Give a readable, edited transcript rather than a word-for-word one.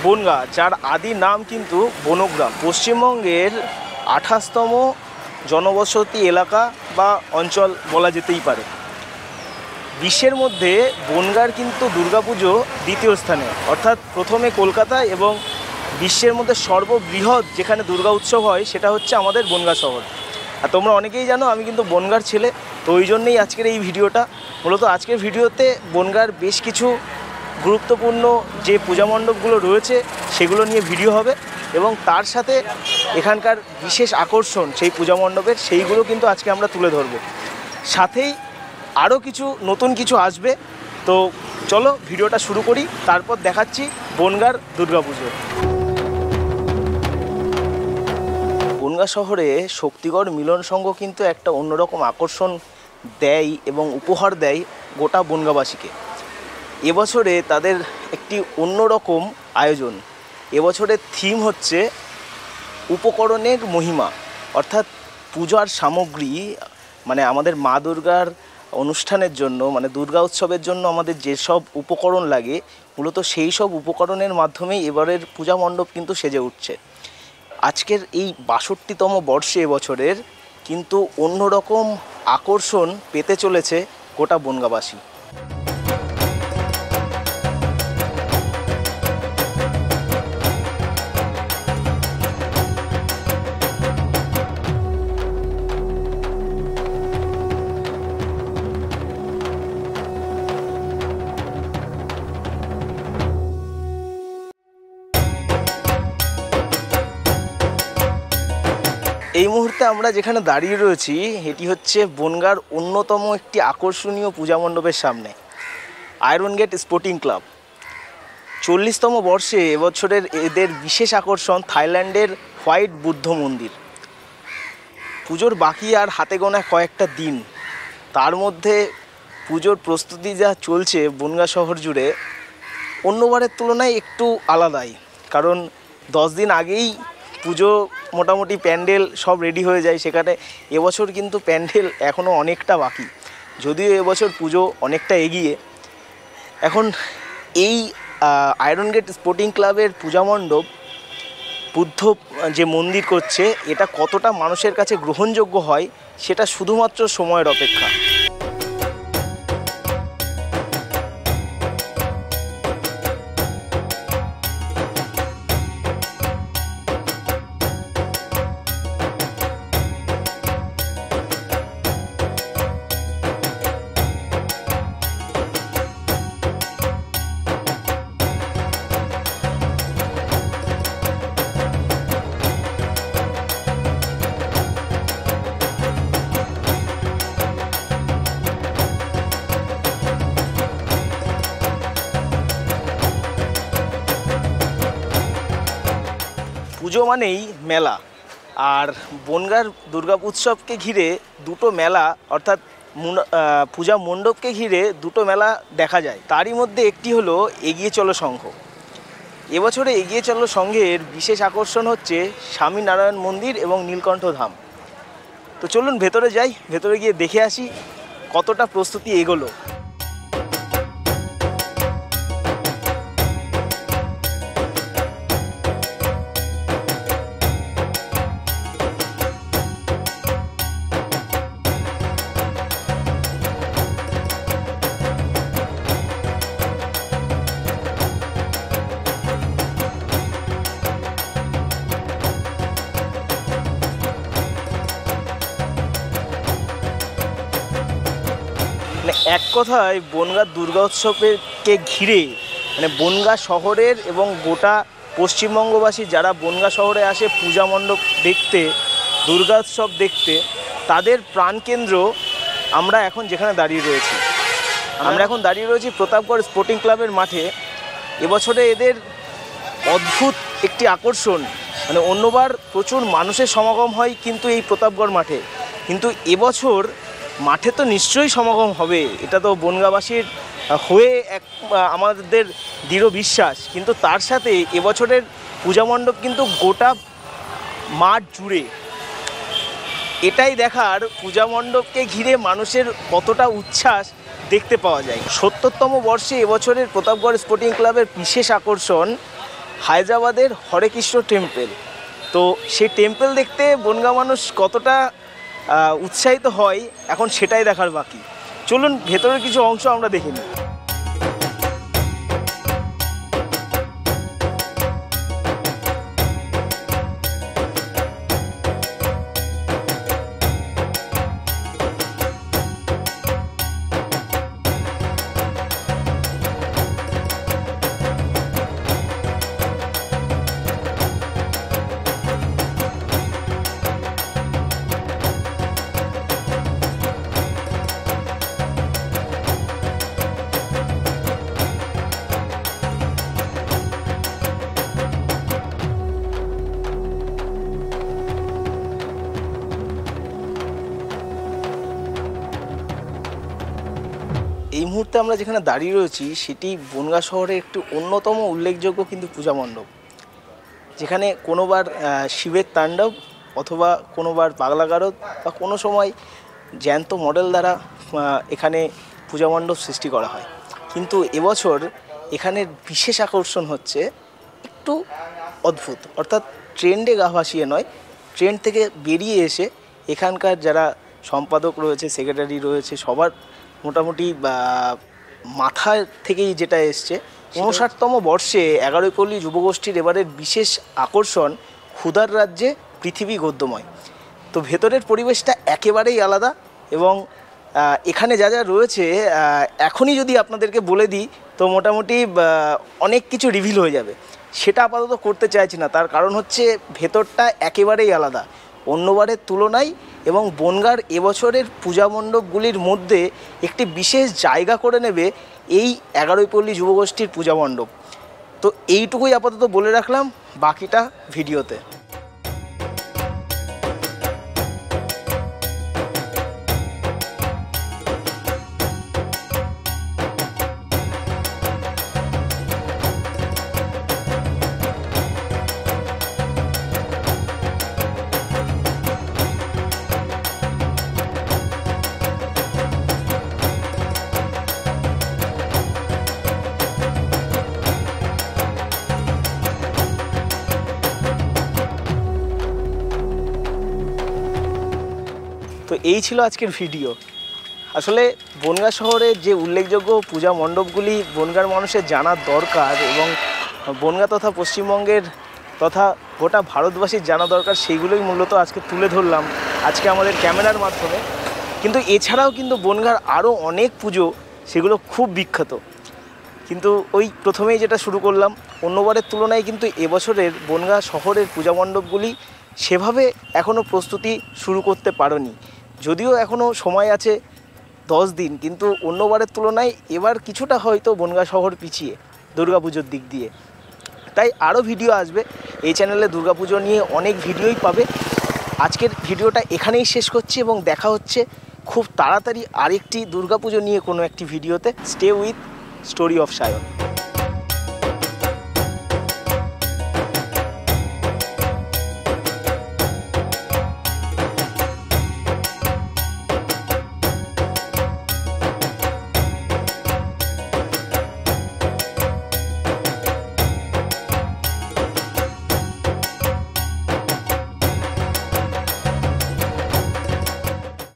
বনগাঁ, যার আদি নাম কিন্তু বনগ্রাম, পশ্চিমবঙ্গের 28তম জনবসতি এলাকা বা অঞ্চল বলা যেতেই পারে। বিশ্বের মধ্যে বনগাঁর কিন্তু দুর্গাপুজো দ্বিতীয় স্থানে, অর্থাৎ প্রথমে কলকাতা এবং বিশ্বের মধ্যে সর্ববৃহৎ যেখানে দুর্গা উৎসব হয় সেটা হচ্ছে আমাদের বনগাঁ শহর। আর তোমরা অনেকেই জানো আমি কিন্তু বনগাঁর ছেলে, তো ওই জন্যেই আজকের এই ভিডিওটা। মূলত আজকের ভিডিওতে বনগাঁর বেশ কিছু গুরুত্বপূর্ণ যে পূজা মণ্ডপগুলো রয়েছে সেগুলো নিয়ে ভিডিও হবে, এবং তার সাথে এখানকার বিশেষ আকর্ষণ সেই পূজা মণ্ডপের সেইগুলো কিন্তু আজকে আমরা তুলে ধরব। সাথেই আরও নতুন কিছু আসবে। তো চলো ভিডিওটা শুরু করি, তারপর দেখাচ্ছি বনগাঁর দুর্গাপুজো। বনগাঁ শহরে শক্তিগড় মিলন সংঘ কিন্তু একটা অন্যরকম আকর্ষণ দেয় এবং উপহার দেয় গোটা বনগাঁবাসীকে। এবছরে তাদের একটি অন্যরকম আয়োজন। এবছরের থিম হচ্ছে উপকরণের মহিমা, অর্থাৎ পূজার সামগ্রী, মানে আমাদের মা দুর্গার অনুষ্ঠানের জন্য, মানে দুর্গা উৎসবের জন্য আমাদের যেসব উপকরণ লাগে মূলত সেই সব উপকরণের মাধ্যমেই এবারের পূজা মণ্ডপ কিন্তু সেজে উঠছে। আজকের এই ৬২তম বর্ষে এবছরের কিন্তু অন্যরকম আকর্ষণ পেতে চলেছে গোটা বনগাঁবাসী। এই মুহূর্তে আমরা যেখানে দাঁড়িয়ে রয়েছি এটি হচ্ছে বনগাঁর অন্যতম একটি আকর্ষণীয় পূজা মণ্ডপের সামনে, আয়রন গেট স্পোর্টিং ক্লাব। 40তম বর্ষে এবছরের এদের বিশেষ আকর্ষণ থাইল্যান্ডের হোয়াইট বুদ্ধ মন্দির। পুজোর বাকি আর হাতে গোনা কয়েকটা দিন, তার মধ্যে পুজোর প্রস্তুতি যা চলছে বনগাঁ শহর জুড়ে অন্যবারের তুলনায় একটু আলাদাই, কারণ 10 দিন আগেই পুজো মোটামুটি প্যান্ডেল সব রেডি হয়ে যায়। সেখানে এবছর কিন্তু প্যান্ডেল এখনও অনেকটা বাকি, যদিও এবছর পুজো অনেকটা এগিয়ে। এখন এই আয়রন গেট স্পোর্টিং ক্লাবের পূজা মণ্ডপ বুদ্ধ যে মন্দির করছে, এটা কতটা মানুষের কাছে গ্রহণযোগ্য হয় সেটা শুধুমাত্র সময়ের অপেক্ষা। পুজো মানেই মেলা, আর বনগাঁর দুর্গা উৎসবকে ঘিরে দুটো মেলা, অর্থাৎ পূজা মণ্ডপকে ঘিরে দুটো মেলা দেখা যায়। তারই মধ্যে একটি হলো এগিয়ে চলো সংঘ। এবছরে এগিয়ে চলো সংঘের বিশেষ আকর্ষণ হচ্ছে স্বামীনারায়ণ মন্দির এবং নীলকণ্ঠ ধাম। তো চলুন ভেতরে যাই, ভেতরে গিয়ে দেখে আসি কতটা প্রস্তুতি এগোলো। এক কথায় বনগাঁ দুর্গা উৎসবকে ঘিরে মানে বনগাঁ শহরের এবং গোটা পশ্চিমবঙ্গবাসী যারা বনগাঁ শহরে আসে পূজা মণ্ডপ দেখতে, দুর্গা উৎসব দেখতে, তাদের প্রাণকেন্দ্র আমরা এখন যেখানে দাঁড়িয়ে রয়েছি। আমরা এখন দাঁড়িয়ে রয়েছি প্রতাপগড় স্পোর্টিং ক্লাবের মাঠে। এবছরে এদের অদ্ভুত একটি আকর্ষণ, মানে অন্যবার প্রচুর মানুষের সমাগম হয় কিন্তু এই প্রতাপগড় মাঠে, কিন্তু এবছর মাঠে তো নিশ্চয়ই সমাগম হবে, এটা তো বনগাঁবাসীর হয়ে আমাদের দৃঢ় বিশ্বাস। কিন্তু তার সাথে এবছরের পূজা মণ্ডপ কিন্তু গোটা মাঠ জুড়ে। এটাই দেখার পূজা মণ্ডপকে ঘিরে মানুষের কতটা উচ্ছ্বাস দেখতে পাওয়া যায়। 70তম বর্ষে এবছরের প্রতাপগড় স্পোর্টিং ক্লাবের বিশেষ আকর্ষণ হায়দ্রাবাদের হরে কৃষ্ণ টেম্পল। তো সেই টেম্পল দেখতে বনগাঁ মানুষ কতটা উৎসাহিত হয় এখন সেটাই দেখার বাকি। চলুন ভেতরের কিছু অংশ আমরা দেখে নিই। এই মুহূর্তে আমরা যেখানে দাঁড়িয়ে রয়েছি সেটি বনগাঁ শহরের একটি অন্যতম উল্লেখযোগ্য কিন্তু পূজা মণ্ডপ, যেখানে কোনোবার শিবের তাণ্ডব অথবা কোনোবার পাগলা গারদ বা কোনো সময় জ্যান্ত মডেল দ্বারা এখানে পূজা মণ্ডপ সৃষ্টি করা হয়। কিন্তু এবছর এখানের বিশেষ আকর্ষণ হচ্ছে একটু অদ্ভুত, অর্থাৎ ট্রেন্ডে গা ভাসিয়ে নয়, ট্রেন্ড থেকে বেরিয়ে এসে এখানকার যারা সম্পাদক রয়েছে, সেক্রেটারি রয়েছে, সবার মোটামুটি মাথা থেকেই যেটা এসছে ৫৯তম বর্ষে ১১ পল্লী যুবগোষ্ঠীর এবারের বিশেষ আকর্ষণ ক্ষুধার রাজ্যে পৃথিবী গদ্যময়। তো ভেতরের পরিবেশটা একেবারেই আলাদা এবং এখানে যা যা রয়েছে এখনই যদি আপনাদেরকে বলে দিই তো মোটামুটি অনেক কিছু রিভিল হয়ে যাবে। সেটা আপাতত করতে চাইছি না, তার কারণ হচ্ছে ভেতরটা একেবারেই আলাদা অন্যবারের তুলনায়, এবং বনগাঁর এবছরের পূজা মণ্ডপগুলির মধ্যে একটি বিশেষ জায়গা করে নেবে এই ১১ পল্লী যুবগোষ্ঠীর পূজা মণ্ডপ। তো এইটুকুই আপাতত বলে রাখলাম, বাকিটা ভিডিওতে। তো এই ছিল আজকের ভিডিও। আসলে বনগাঁ শহরের যে উল্লেখযোগ্য পূজা মণ্ডপগুলি বনগাঁর মানুষের জানার দরকার এবং বনগাঁ তথা পশ্চিমবঙ্গের তথা গোটা ভারতবাসীর জানা দরকার, সেইগুলোই মূলত আজকে তুলে ধরলাম আজকে আমাদের ক্যামেরার মাধ্যমে। কিন্তু এছাড়াও কিন্তু বনগাঁর আরও অনেক পুজো, সেগুলো খুব বিখ্যাত। কিন্তু ওই প্রথমেই যেটা শুরু করলাম, অন্যবারের তুলনায় কিন্তু এবছরের বনগাঁ শহরের পূজা মণ্ডপগুলি সেভাবে এখনও প্রস্তুতি শুরু করতে পারেনি। যদিও এখনও সময় আছে 10 দিন, কিন্তু অন্যবারের তুলনায় এবার কিছুটা হয়তো বনগাঁ শহর পিছিয়ে দুর্গাপুজোর দিক দিয়ে। তাই আরও ভিডিও আসবে এই চ্যানেলে, দুর্গাপুজো নিয়ে অনেক ভিডিওই পাবে। আজকের ভিডিওটা এখানেই শেষ করছি এবং দেখা হচ্ছে খুব তাড়াতাড়ি আরেকটি দুর্গাপুজো নিয়ে কোনো একটি ভিডিওতে। Stay with story of Sayan.